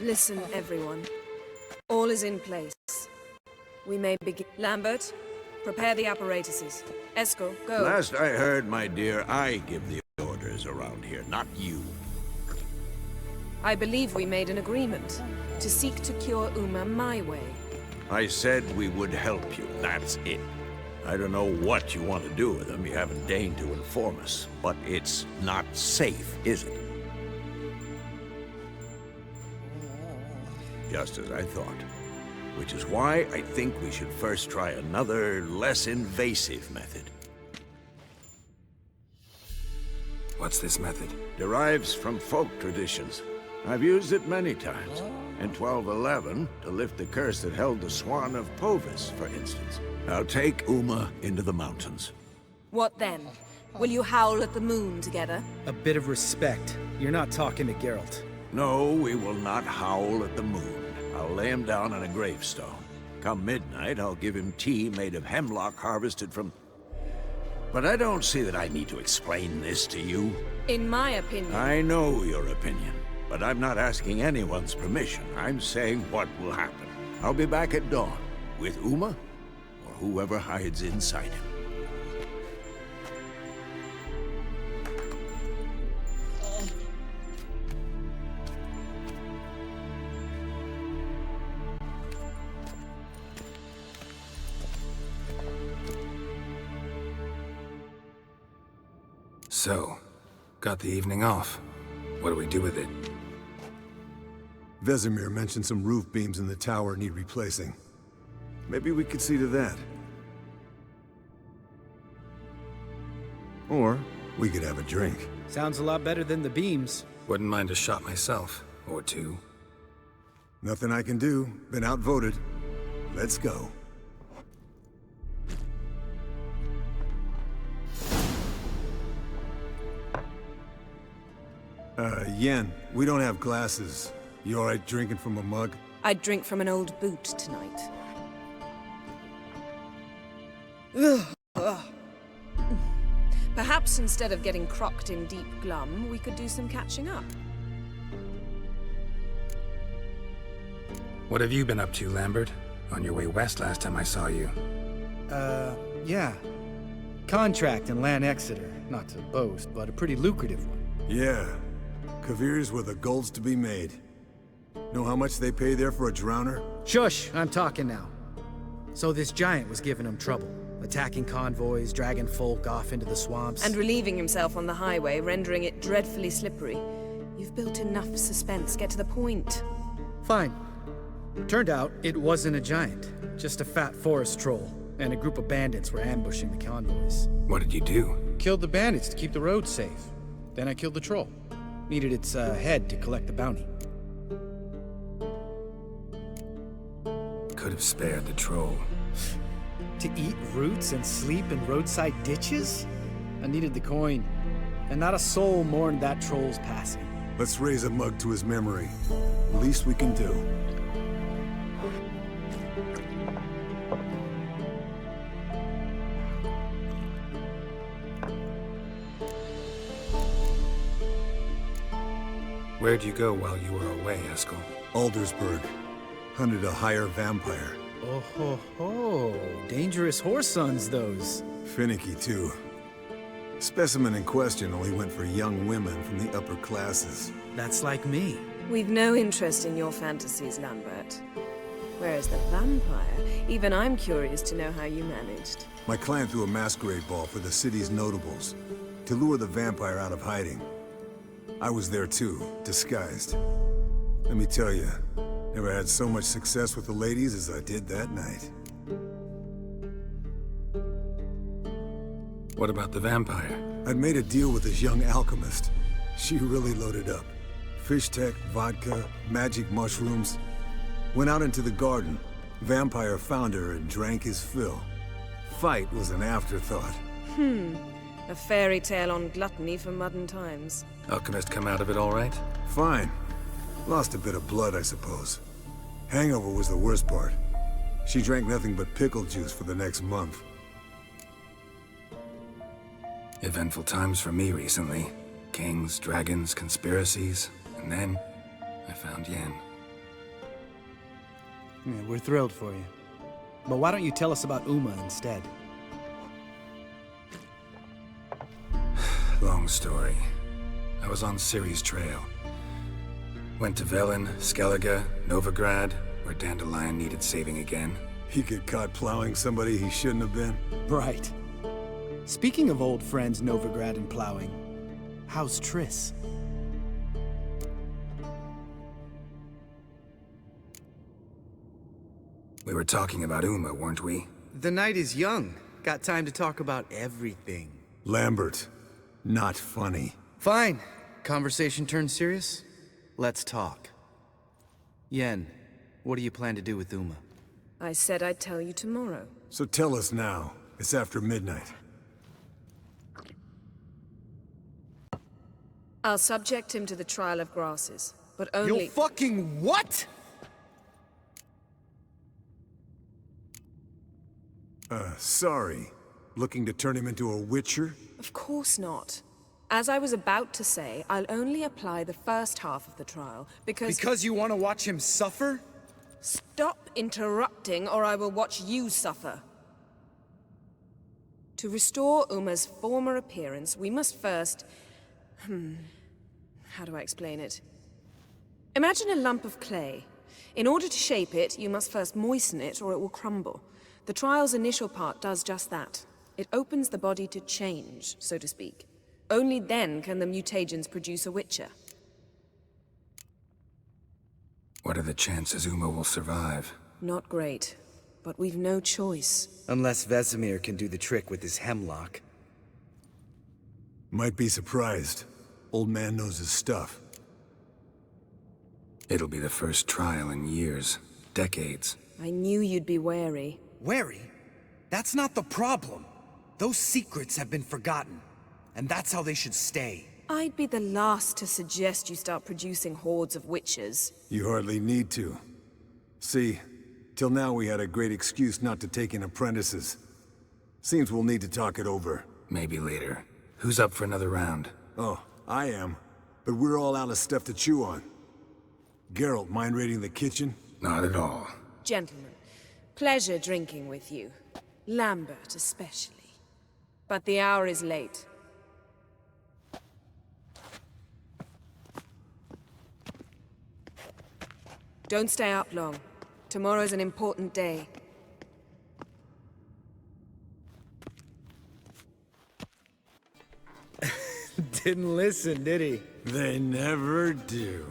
Listen, everyone. All is in place. We may begin. Lambert, prepare the apparatuses. Eskel, go. Last I heard, my dear, I give the orders around here, not you. I believe we made an agreement to seek to cure Uma my way. I said we would help you, that's it. I don't know what you want to do with them, you haven't deigned to inform us. But it's not safe, is it? Just as I thought. Which is why I think we should first try another, less invasive method. What's this method? Derives from folk traditions. I've used it many times. In 1211, to lift the curse that held the Swan of Povis, for instance. I'll take Uma into the mountains. What then? Will you howl at the moon together? A bit of respect. You're not talking to Geralt. No, we will not howl at the moon. I'll lay him down on a gravestone. Come midnight, I'll give him tea made of hemlock harvested from... But I don't see that I need to explain this to you. In my opinion... I know your opinion, but I'm not asking anyone's permission. I'm saying what will happen. I'll be back at dawn, with Uma, or whoever hides inside him. So, got the evening off. What do we do with it? Vesemir mentioned some roof beams in the tower need replacing. Maybe we could see to that. Or we could have a drink. Sounds a lot better than the beams. Wouldn't mind a shot myself, or two. Nothing I can do. Been outvoted. Let's go. Yen, we don't have glasses. You alright drinking from a mug? I'd drink from an old boot tonight. Perhaps instead of getting crocked in deep glum, we could do some catching up. What have you been up to, Lambert? On your way west last time I saw you. Yeah. Contract in Lan Exeter. Not to boast, but a pretty lucrative one. Yeah. Kavir's were the gold's to be made. Know how much they pay there for a drowner? Shush! I'm talking now. So this giant was giving him trouble. Attacking convoys, dragging folk off into the swamps. And relieving himself on the highway, rendering it dreadfully slippery. You've built enough suspense. Get to the point. Fine. Turned out, it wasn't a giant. Just a fat forest troll. And a group of bandits were ambushing the convoys. What did you do? Killed the bandits to keep the roads safe. Then I killed the troll. Needed its head to collect the bounty. Could have spared the troll. To eat roots and sleep in roadside ditches? I needed the coin. And not a soul mourned that troll's passing. Let's raise a mug to his memory. Least we can do. Where'd you go while you were away, Eskel? Aldersburg. Hunted a higher vampire. Oh ho ho. Dangerous horse sons, those. Finicky, too. Specimen in question only went for young women from the upper classes. That's like me. We've no interest in your fantasies, Lambert. Whereas the vampire, even I'm curious to know how you managed. My clan threw a masquerade ball for the city's notables, to lure the vampire out of hiding. I was there too, disguised. Let me tell you, never had so much success with the ladies as I did that night. What about the vampire? I'd made a deal with this young alchemist. She really loaded up. Fish tech, vodka, magic mushrooms. Went out into the garden. Vampire found her and drank his fill. Fight was an afterthought. A fairy tale on gluttony for modern times. Alchemist come out of it all right? Fine. Lost a bit of blood, I suppose. Hangover was the worst part. She drank nothing but pickle juice for the next month. Eventful times for me recently. Kings, dragons, conspiracies, and then I found Yen. Yeah, we're thrilled for you. But why don't you tell us about Uma instead? Long story. I was on Ciri's trail. Went to Velen, Skellige, Novigrad, where Dandelion needed saving again. He get caught plowing somebody he shouldn't have been. Right. Speaking of old friends Novigrad and plowing, how's Triss? We were talking about Uma, weren't we? The night is young. Got time to talk about everything. Lambert, not funny. Fine. Conversation turned serious? Let's talk. Yen, what do you plan to do with Uma? I said I'd tell you tomorrow. So tell us now. It's after midnight. I'll subject him to the trial of grasses, but only— You'll fucking what? Sorry. Looking to turn him into a witcher? Of course not. As I was about to say, I'll only apply the first half of the trial, because— Because you want to watch him suffer? Stop interrupting, or I will watch you suffer. To restore Uma's former appearance, we must first— how do I explain it? Imagine a lump of clay. In order to shape it, you must first moisten it, or it will crumble. The trial's initial part does just that. It opens the body to change, so to speak. Only then can the mutagens produce a witcher. What are the chances Uma will survive? Not great, but we've no choice. Unless Vesemir can do the trick with his hemlock. Might be surprised. Old man knows his stuff. It'll be the first trial in years, decades. I knew you'd be wary. Wary? That's not the problem. Those secrets have been forgotten. And that's how they should stay. I'd be the last to suggest you start producing hordes of witches. You hardly need to. See, till now we had a great excuse not to take in apprentices. Seems we'll need to talk it over. Maybe later. Who's up for another round? Oh, I am. But we're all out of stuff to chew on. Geralt, mind raiding the kitchen? Not at all. Gentlemen, pleasure drinking with you. Lambert especially. But the hour is late. Don't stay up long. Tomorrow's an important day. Didn't listen, did he? They never do.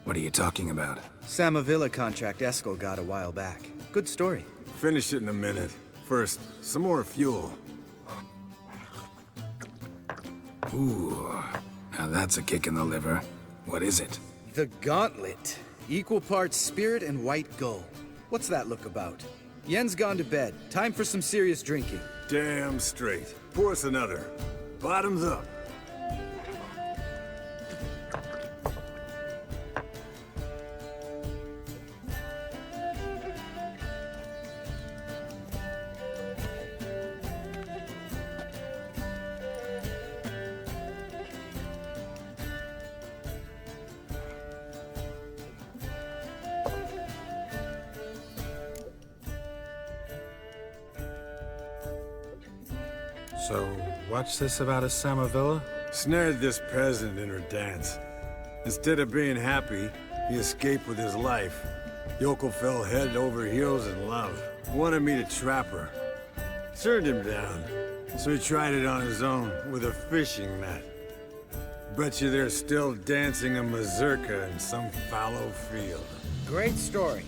What are you talking about? Samavilla contract Eskel got a while back. Good story. Finish it in a minute. First, some more fuel. Ooh, now that's a kick in the liver. What is it? The Gauntlet. Equal parts spirit and white gull. What's that look about? Yen's gone to bed. Time for some serious drinking. Damn straight. Pour us another. Bottoms up. So, what's this about a Samavilla? Snared this peasant in her dance. Instead of being happy, he escaped with his life. Yokel fell head over heels in love. Wanted me to trap her. Turned him down. So he tried it on his own with a fishing net. Bet you they're still dancing a mazurka in some fallow field. Great story.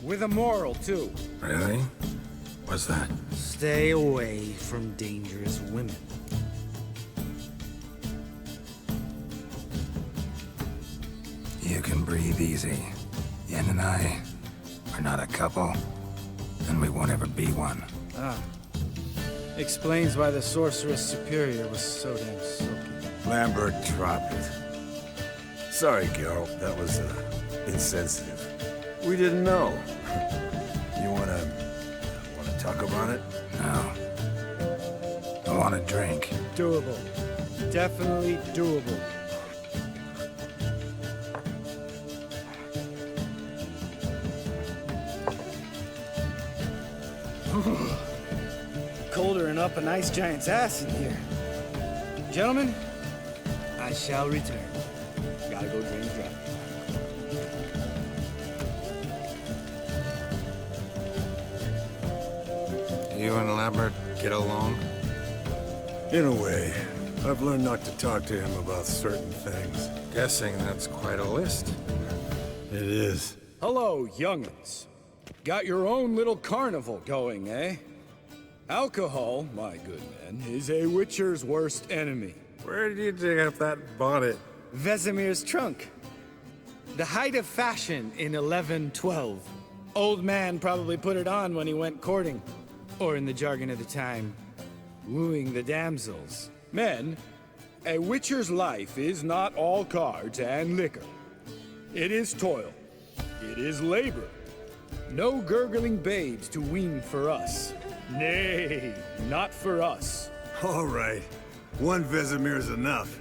With a moral, too. Really? What's that? Stay away from dangerous women. You can breathe easy. Yen and I are not a couple, and we won't ever be one. Explains why the Sorceress Superior was so damn silky. Lambert dropped it. Sorry, Geralt, that was, insensitive. We didn't know. You wanna talk about it? No. I want a drink. Doable. Definitely doable. colder than up a nice giant's ass in here. Gentlemen, I shall return. Gotta go drain the dragon. You and Lambert get along? In a way. I've learned not to talk to him about certain things. Guessing that's quite a list. It is. Hello, young'uns. Got your own little carnival going, eh? Alcohol, my good men, is a witcher's worst enemy. Where did you dig up that bonnet? Vesemir's trunk. The height of fashion in 1112. Old man probably put it on when he went courting. Or in the jargon of the time, wooing the damsels. Men, a witcher's life is not all cards and liquor. It is toil. It is labor. No gurgling babes to wean for us. Nay, not for us. All right. One Vesemir's enough.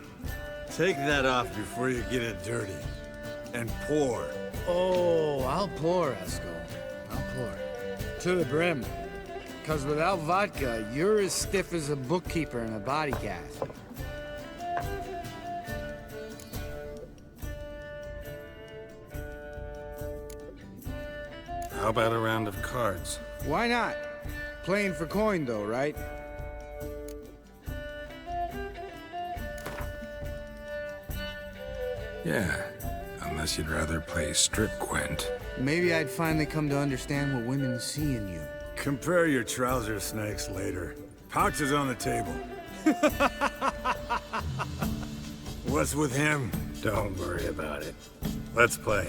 Take that off before you get it dirty. And pour. Oh, I'll pour, Eskel. I'll pour. To the brim. 'Cause without vodka, you're as stiff as a bookkeeper in a body cast. How about a round of cards? Why not? Playing for coin, though, right? Yeah, unless you'd rather play strip quint. Maybe I'd finally come to understand what women see in you. Compare your trouser snakes later. Pouch is on the table. What's with him? Don't worry about it. Let's play.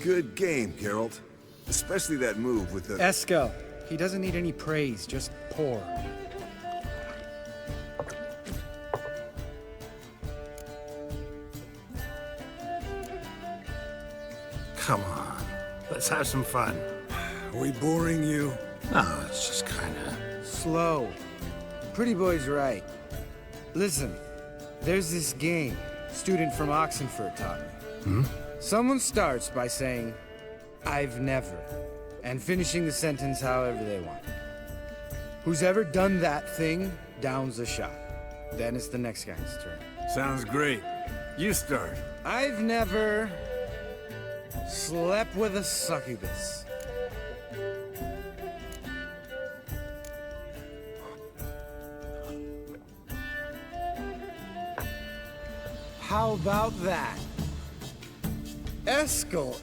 good game, Geralt. Especially that move with the... Eskel. He doesn't need any praise, just pour. Come on, let's have some fun. Are we boring you? No, it's just kinda... Slow. Pretty boy's right. Listen, there's this game student from Oxenford taught me. Someone starts by saying, "I've never," and finishing the sentence however they want. Who's ever done that thing downs a shot. Then it's the next guy's turn. Sounds great. You start. I've never slept with a succubus. How about that? Eskel.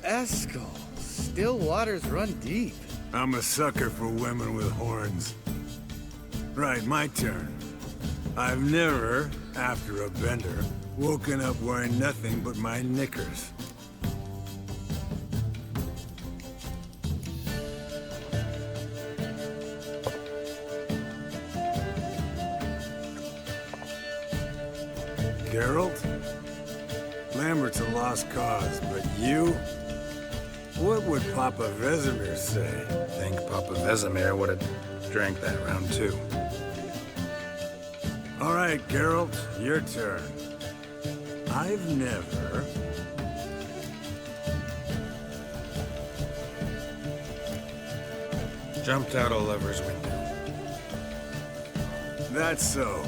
Still waters run deep. I'm a sucker for women with horns. Right, my turn. I've never, after a bender, woken up wearing nothing but my knickers. Geralt? Lambert's a lost cause, but you? What would Papa Vesemir say? I think Papa Vesemir would have drank that round too. All right, Geralt, your turn. I've never... Jumped out a lover's window. That's so.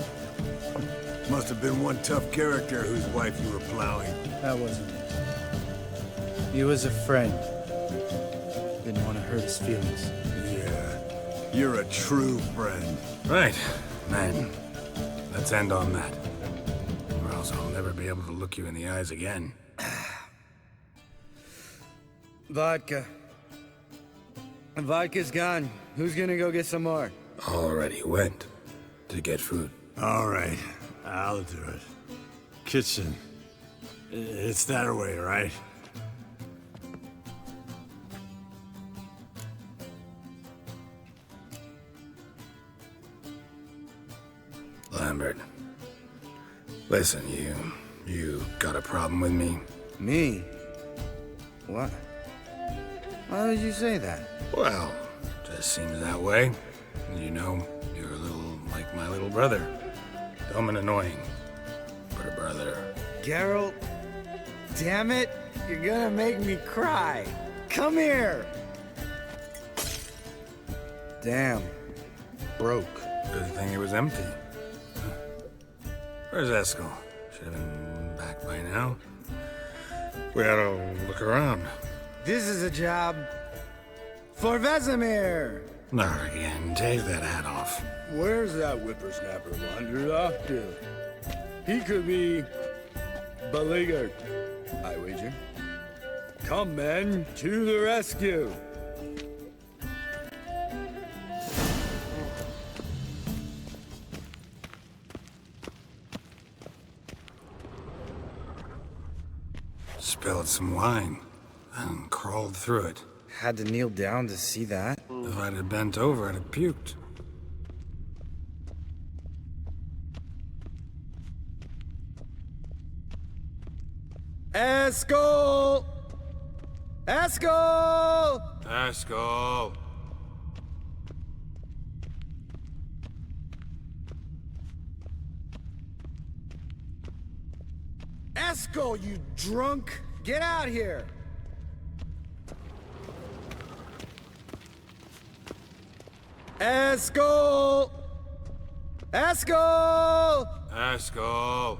Must have been one tough character whose wife you were plowing. That wasn't it. He was a friend. Didn't want to hurt his feelings. Yeah, you're a true friend. Right, man. Let's end on that. Or else I'll never be able to look you in the eyes again. Vodka. Vodka's gone. Who's gonna go get some more? Already went to get food. All right, I'll do it. Kitchen. It's that way, right? Lambert. Listen, you got a problem with me? Me? What? Why did you say that? Well, just seems that way. You know, you're a little like my little brother. Dumb and annoying, but a brother. Geralt, damn it, you're gonna make me cry. Come here. Damn, broke. Good thing it was empty. Where's Eskel? Should have been back by now. We ought to look around. This is a job for Vesemir. Not again. Take that hat off. Where's that whippersnapper wandered off to? He could be beleaguered, I wager. Come, men, to the rescue. Spilled some wine and crawled through it. Had to kneel down to see that. If I'd have bent over, I'd have puked. Eskel! Eskel! Eskel! Eskel, you drunk! Get out here! Eskel! Eskel! Eskel!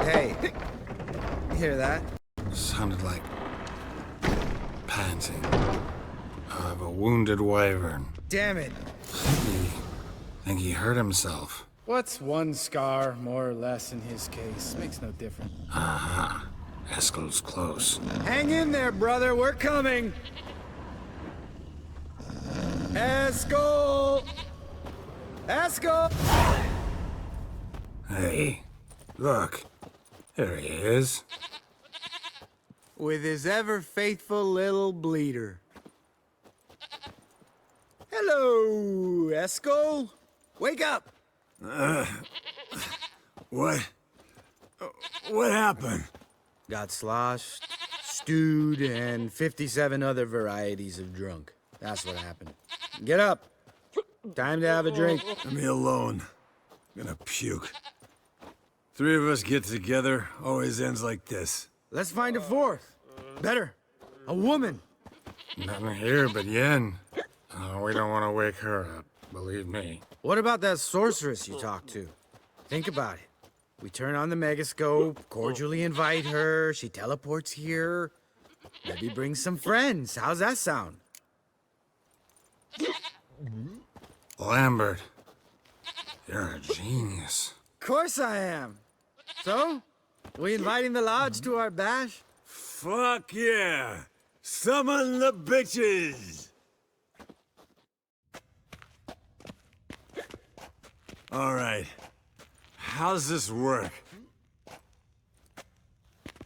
Hey, you hear that? Sounded like panting of a wounded wyvern. Damn it. Think he hurt himself. What's one scar, more or less, in his case? Makes no difference. Aha. Eskel's close. Hang in there, brother. We're coming. Eskel! Eskel! Hey, look. There he is. With his ever-faithful little bleeder. Hello, Eskel. Wake up! What? What happened? Got sloshed, stewed, and 57 other varieties of drunk. That's what happened. Get up. Time to have a drink. Leave me alone. I'm gonna puke. Three of us get together, always ends like this. Let's find a fourth. Better. A woman. Nothing here but Yen. Oh, we don't want to wake her up, believe me. What about that sorceress you talked to? Think about it. We turn on the megascope, cordially invite her, she teleports here. Maybe bring some friends. How's that sound? Lambert, you're a genius. Of course I am. So, we inviting the lodge to our bash? Fuck yeah! Summon the bitches! All right. How's this work?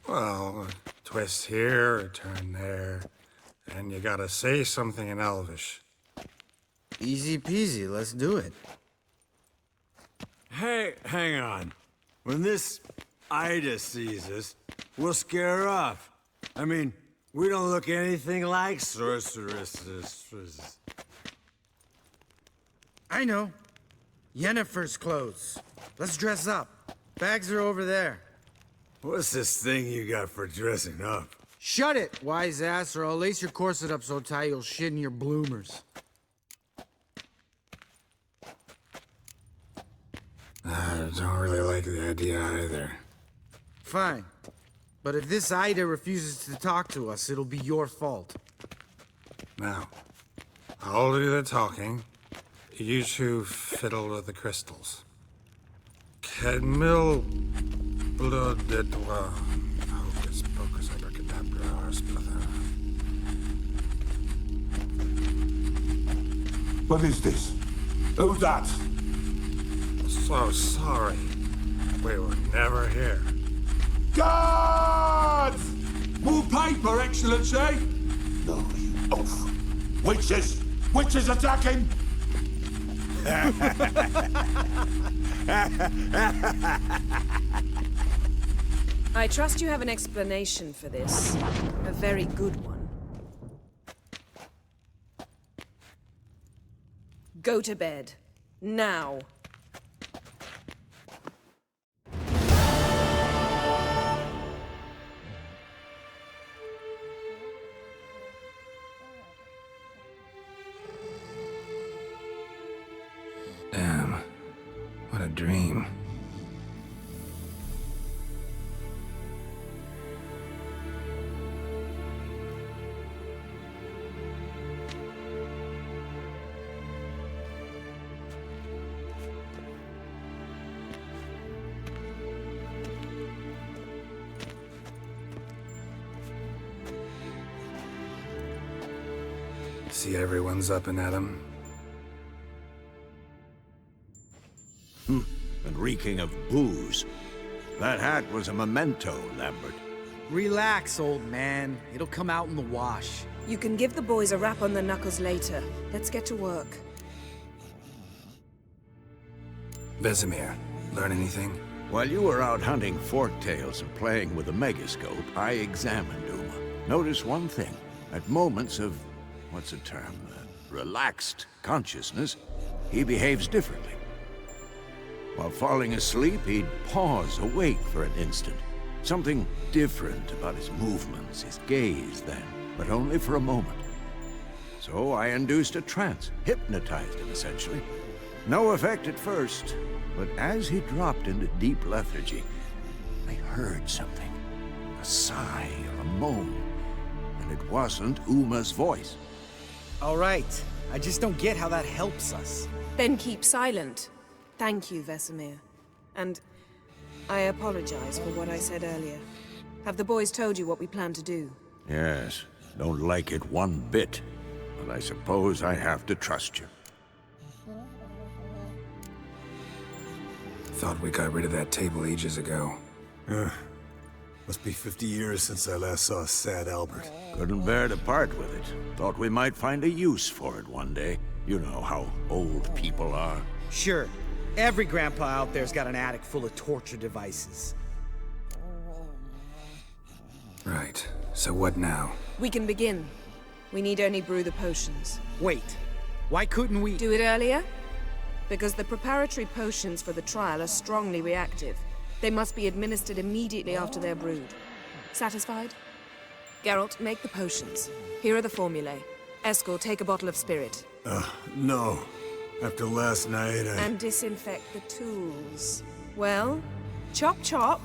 Well, twist here, or turn there, and you gotta say something in Elvish. Easy peasy, let's do it. Hey, hang on. When this Ida sees us, we'll scare her off. I mean, we don't look anything like sorceresses. I know. Yennefer's clothes. Let's dress up. Bags are over there. What's this thing you got for dressing up? Shut it, wise ass, or I'll lace your corset up so tight you'll shit in your bloomers. I don't really like the idea either. Fine. But if this Ida refuses to talk to us, it'll be your fault. Now, I'll do the talking. You two fiddle with the crystals. Kedmil Bloodedwa. Hocus pocus abracadabra arsplatha. What is this? Who's that? So sorry. We were never here. Guards! More paper, Excellency! No, you oaf. Witches! Witches attacking! I trust you have an explanation for this. A very good one. Go to bed. Now. Damn. What a dream. See everyone's up and at 'em. And reeking of booze. That hat was a memento, Lambert. Relax, old man. It'll come out in the wash. You can give the boys a rap on the knuckles later. Let's get to work. Vesemir, learn anything? While you were out hunting forktails and playing with the megascope, I examined Uma. Notice one thing. At moments of, what's the term, relaxed consciousness, he behaves differently. While falling asleep, he'd pause, awake for an instant. Something different about his movements, his gaze then, but only for a moment. So I induced a trance, hypnotized him essentially. No effect at first, but as he dropped into deep lethargy, I heard something. A sigh or a moan, and it wasn't Uma's voice. All right. I just don't get how that helps us. Then keep silent. Thank you, Vesemir. And I apologize for what I said earlier. Have the boys told you what we plan to do? Yes, don't like it one bit. but I suppose I have to trust you. Thought we got rid of that table ages ago. Must be 50 years since I last saw a sad Albert. Couldn't bear to part with it. Thought we might find a use for it one day. You know how old people are. Sure. Every grandpa out there's got an attic full of torture devices. Right. So what now? We can begin. We need only brew the potions. Wait. Why couldn't we... Do it earlier? Because the preparatory potions for the trial are strongly reactive. They must be administered immediately after they're brewed. Satisfied? Geralt, make the potions. Here are the formulae. Eskel, take a bottle of spirit. No. After last night, And disinfect the tools. Well, chop chop.